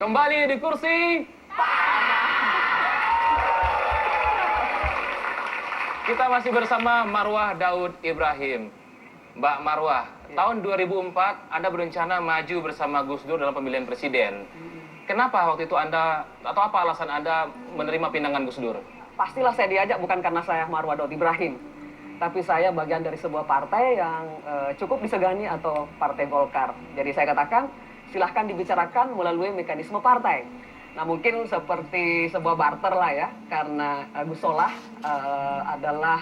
Kembali di kursi. Kita masih bersama Marwah Daud Ibrahim. Mbak Marwah, tahun 2004 Anda berencana maju bersama Gus Dur dalam pemilihan presiden. Kenapa waktu itu Anda, atau apa alasan Anda menerima pinangan Gus Dur? Pastilah saya diajak bukan karena saya Marwah Daud Ibrahim, tapi saya bagian dari sebuah partai yang cukup disegani atau Partai Golkar. Jadi saya katakan, silahkan dibicarakan melalui mekanisme partai. Nah mungkin seperti sebuah barter lah ya, karena Gus Solah adalah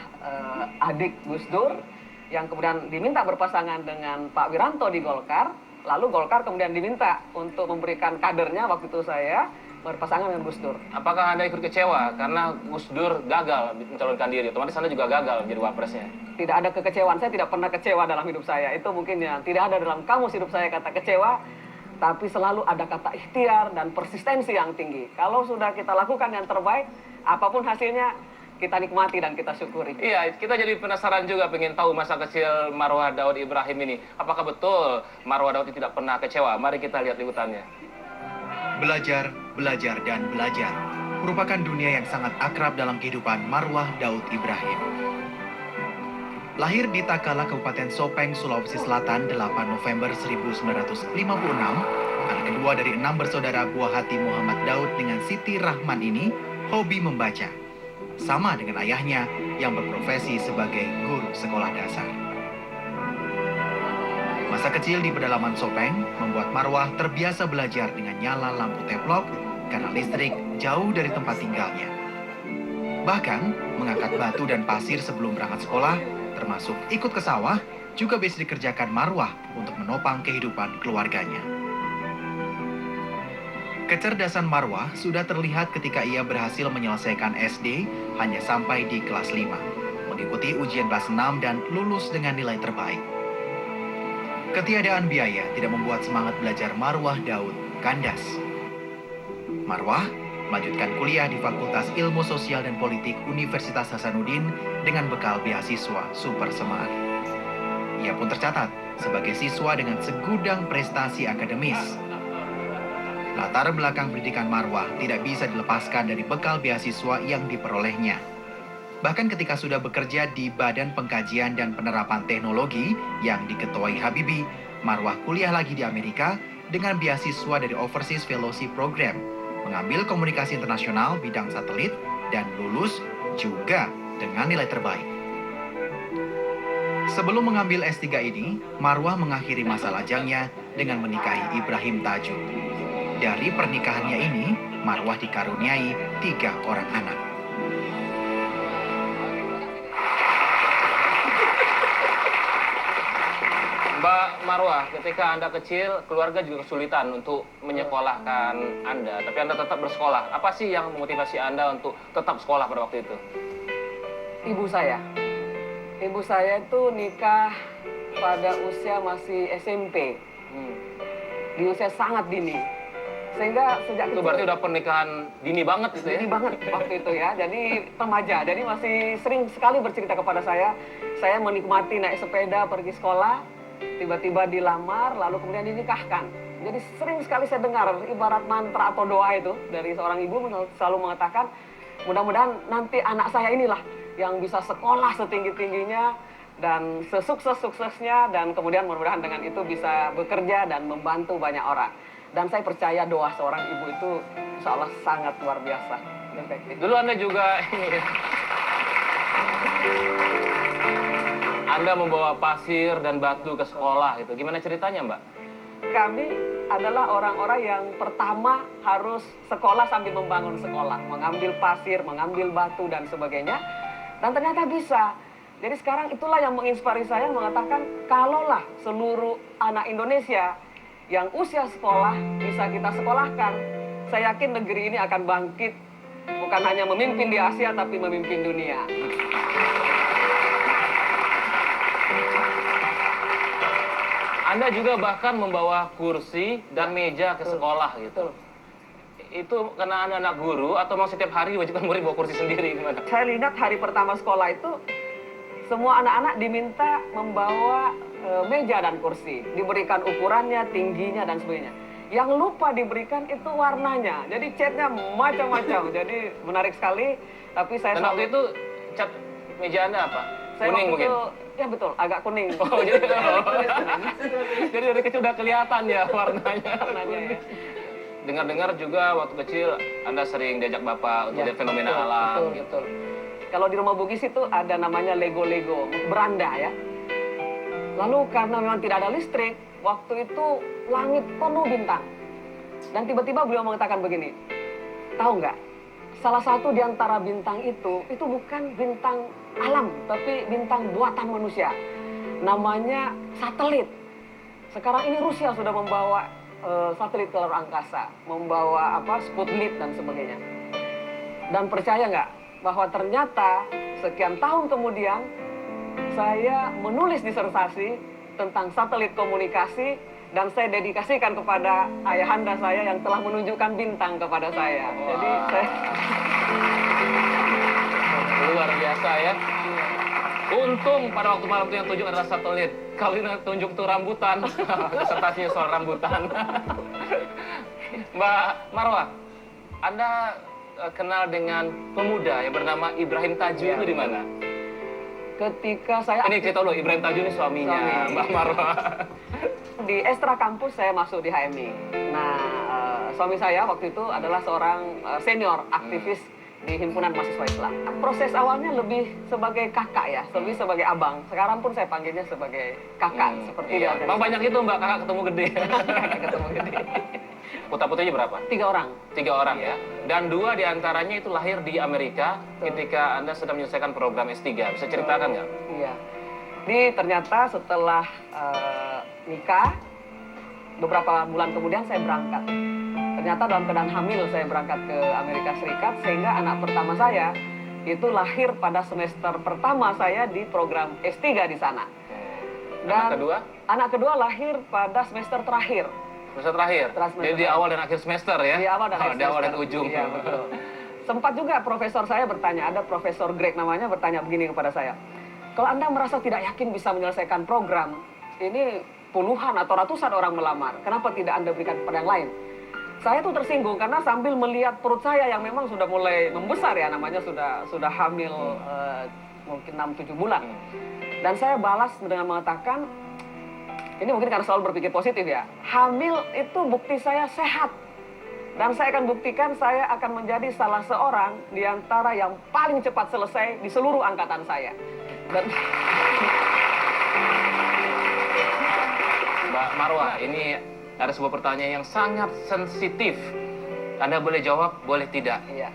adik Gus Dur yang kemudian diminta berpasangan dengan Pak Wiranto di Golkar, lalu Golkar kemudian diminta untuk memberikan kadernya waktu itu saya berpasangan dengan Gus Dur. Apakah Anda ikut kecewa karena Gus Dur gagal mencalonkan diri? Otomatis Anda juga gagal menjadi wapresnya. Tidak ada kekecewaan, saya tidak pernah kecewa dalam hidup saya. Itu mungkin yang tidak ada dalam kamus hidup saya kata kecewa, tapi selalu ada kata ikhtiar dan persistensi yang tinggi. Kalau sudah kita lakukan yang terbaik, apapun hasilnya, kita nikmati dan kita syukuri. Iya, kita jadi penasaran juga, pengen tahu masa kecil Marwah Daud Ibrahim ini. Apakah betul Marwah Daud tidak pernah kecewa? Mari kita lihat liputannya. Belajar, belajar, dan belajar merupakan dunia yang sangat akrab dalam kehidupan Marwah Daud Ibrahim. Lahir di Takala, Kabupaten Sopeng, Sulawesi Selatan, 8 November 1956, anak kedua dari 6 bersaudara buah hati Muhammad Daud dengan Siti Rahman ini hobi membaca. Sama dengan ayahnya yang berprofesi sebagai guru sekolah dasar. Masa kecil di pedalaman Sopeng membuat Marwah terbiasa belajar dengan nyala lampu teplok karena listrik jauh dari tempat tinggalnya. Bahkan, mengangkat batu dan pasir sebelum berangkat sekolah, termasuk ikut ke sawah, juga bisa dikerjakan Marwah untuk menopang kehidupan keluarganya. Kecerdasan Marwah sudah terlihat ketika ia berhasil menyelesaikan SD hanya sampai di kelas 5, mengikuti ujian kelas 6 dan lulus dengan nilai terbaik. Ketiadaan biaya tidak membuat semangat belajar Marwah Daud kandas. Marwah melanjutkan kuliah di Fakultas Ilmu Sosial dan Politik Universitas Hasanuddin dengan bekal beasiswa super semangat. Ia pun tercatat sebagai siswa dengan segudang prestasi akademis. Latar belakang pendidikan Marwah tidak bisa dilepaskan dari bekal beasiswa yang diperolehnya. Bahkan ketika sudah bekerja di Badan Pengkajian dan Penerapan Teknologi yang diketuai Habibie, Marwah kuliah lagi di Amerika dengan beasiswa dari Overseas Fellowship Program, mengambil komunikasi internasional bidang satelit, dan lulus juga dengan nilai terbaik. Sebelum mengambil S3 ini, Marwah mengakhiri masa lajangnya dengan menikahi Ibrahim Tajuh. Dari pernikahannya ini, Marwah dikaruniai 3 orang anak. Mbak Marwah, ketika Anda kecil, keluarga juga kesulitan untuk menyekolahkan Anda, tapi Anda tetap bersekolah. Apa sih yang memotivasi Anda untuk tetap sekolah pada waktu itu? Ibu saya. Ibu saya itu nikah pada usia masih SMP. Di usia sangat dini. Sehingga sejak Itu berarti udah pernikahan dini banget itu ya? dini banget waktu itu ya. Jadi remaja. Jadi masih sering sekali bercerita kepada saya menikmati naik sepeda pergi sekolah, tiba-tiba dilamar, lalu kemudian dinikahkan. Jadi sering sekali saya dengar ibarat mantra atau doa itu dari seorang ibu selalu mengatakan, mudah-mudahan nanti anak saya inilah yang bisa sekolah setinggi-tingginya dan sesukses-suksesnya, dan kemudian mudah-mudahan dengan itu bisa bekerja dan membantu banyak orang. Dan saya percaya doa seorang ibu itu insya Allah sangat luar biasa. Dulu Anda juga ini, Anda membawa pasir dan batu ke sekolah itu. Gimana ceritanya, Mbak? Kami adalah orang-orang yang pertama harus sekolah sambil membangun sekolah. Mengambil pasir, mengambil batu, dan sebagainya. Dan ternyata bisa. Jadi sekarang itulah yang menginspirasi saya mengatakan, kalaulah seluruh anak Indonesia yang usia sekolah bisa kita sekolahkan, saya yakin negeri ini akan bangkit. Bukan hanya memimpin di Asia, tapi memimpin dunia. Anda juga bahkan membawa kursi dan meja ke sekolah gitu. Itu karena Anda anak guru atau mau setiap hari diwajibkan murid bawa kursi sendiri gimana? Saya lihat hari pertama sekolah itu semua anak-anak diminta membawa meja dan kursi, diberikan ukurannya, tingginya, dan sebagainya. Yang lupa diberikan itu warnanya. Jadi catnya macam-macam. Jadi menarik sekali. Tapi saya Dan waktu itu cat meja Anda apa? saya Kuning waktu mungkin? itu, ya betul, agak kuning. Oh, jadi dari kecil udah kelihatan ya warnanya. Warnanya ya. Dengar-dengar juga waktu kecil Anda sering diajak Bapak untuk Ya, lihat fenomena betul, alam. betul, gitu. betul. Kalau di rumah Bugis itu ada namanya Lego-Lego, beranda ya. Lalu karena memang tidak ada listrik, waktu itu langit penuh bintang. Dan tiba-tiba beliau mengatakan begini, tahu nggak? Salah satu di antara bintang itu bukan bintang alam, tapi bintang buatan manusia. Namanya satelit. Sekarang ini Rusia sudah membawa satelit ke luar angkasa, membawa Sputnik dan sebagainya. Dan percaya nggak bahwa ternyata sekian tahun kemudian saya menulis disertasi tentang satelit komunikasi dan saya dedikasikan kepada ayahanda saya yang telah menunjukkan bintang kepada saya. Wah. Jadi saya Luar biasa ya. Untung pada waktu malam itu yang tunjuk adalah satelit. Kalau ini tunjuk tuh rambutan, disertasinya soal rambutan. Mbak Marwah, Anda kenal dengan pemuda yang bernama Ibrahim Tajuh Ya, itu di mana? ketika saya Ini kita tahu loh, Ibrahim Tajuh ini suaminya Suami. Mbak Marwah. di Estra kampus saya masuk di HMI. Nah, suami saya waktu itu adalah seorang senior aktivis di Himpunan Mahasiswa Islam. Proses awalnya lebih sebagai kakak ya, lebih sebagai abang. Sekarang pun saya panggilnya sebagai kakak seperti Iya. dia. Bang banyak itu Mbak, kakak ketemu gede. Kakak ketemu gede. Putra-putrinya berapa? 3 orang. 3 orang ya. Dan 2 diantaranya itu lahir di Amerika ketika Anda sedang menyelesaikan program S3. Bisa ceritakan nggak? Iya. Jadi ternyata setelah nikah, beberapa bulan kemudian saya berangkat. Ternyata dalam keadaan hamil saya berangkat ke Amerika Serikat, sehingga anak pertama saya itu lahir pada semester pertama saya di program S3 di sana. Anak kedua? Anak kedua lahir pada semester terakhir. Semester terakhir? Semester Jadi di terakhir. awal dan akhir semester ya? Di awal dan akhir Di awal dan semester. ujung. Iya, betul. Sempat juga profesor saya bertanya, ada Profesor Greg namanya, bertanya begini kepada saya. Kalau Anda merasa tidak yakin bisa menyelesaikan program, ini puluhan atau ratusan orang melamar, kenapa tidak Anda berikan kepada yang lain? Saya tuh tersinggung karena sambil melihat perut saya yang memang sudah mulai membesar ya, namanya sudah hamil mungkin 6-7 bulan. Dan saya balas dengan mengatakan, ini mungkin karena selalu berpikir positif ya, hamil itu bukti saya sehat. Dan saya akan buktikan saya akan menjadi salah seorang di antara yang paling cepat selesai di seluruh angkatan saya. Dan Mbak Marwah, ini ada sebuah pertanyaan yang sangat sensitif. Anda boleh jawab, boleh tidak. iya,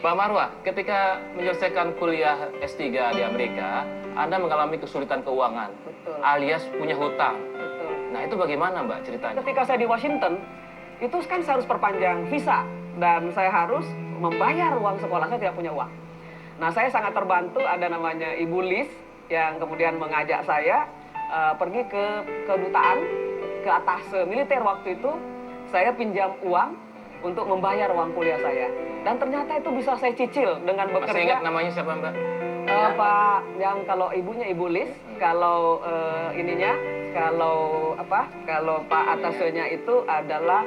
Mbak Marwah, ketika menyelesaikan kuliah S3 di Amerika, Anda mengalami kesulitan keuangan, betul, alias punya hutang. betul. Nah, itu bagaimana Mbak ceritanya? Ketika saya di Washington, itu kan saya harus perpanjang visa. Dan saya harus membayar uang sekolah, saya tidak punya uang. Nah, saya sangat terbantu, ada namanya Ibu Liz, yang kemudian mengajak saya pergi ke kedutaan, ke atas militer waktu itu. Saya pinjam uang untuk membayar uang kuliah saya. Dan ternyata itu bisa saya cicil dengan Masih bekerja. ingat namanya siapa Mbak? Pak, yang kalau ibunya Ibu Liz, kalau kalau Pak atasnya itu adalah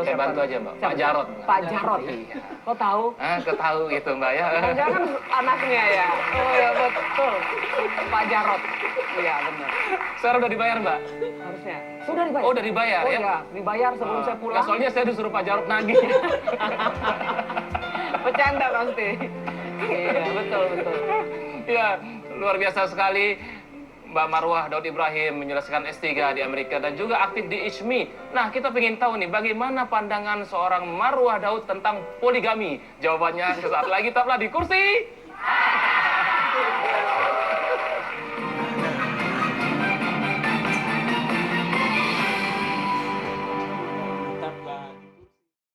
Saya bantu aja Mbak, Pak Siapa? Jarot. Pak Jarot. Iya. Kok tahu? Ketahu gitu Mbak ya. Jangan anaknya ya. Oh ya betul. Pak Jarot. Iya benar. Sekarang udah dibayar Mbak? Harusnya. Sudah dibayar. Oh udah dibayar Oh ya? iya, dibayar sebelum saya Nah, pulang. soalnya saya disuruh Pak Jarot nagih. Bercanda pasti. Iya betul betul. Ya, luar biasa sekali Mbak Marwah Daud Ibrahim menyelesaikan S3 di Amerika dan juga aktif di ISMI. Nah, kita ingin tahu nih bagaimana pandangan seorang Marwah Daud tentang poligami. Jawabannya sesaat lagi, tetaplah di Kursi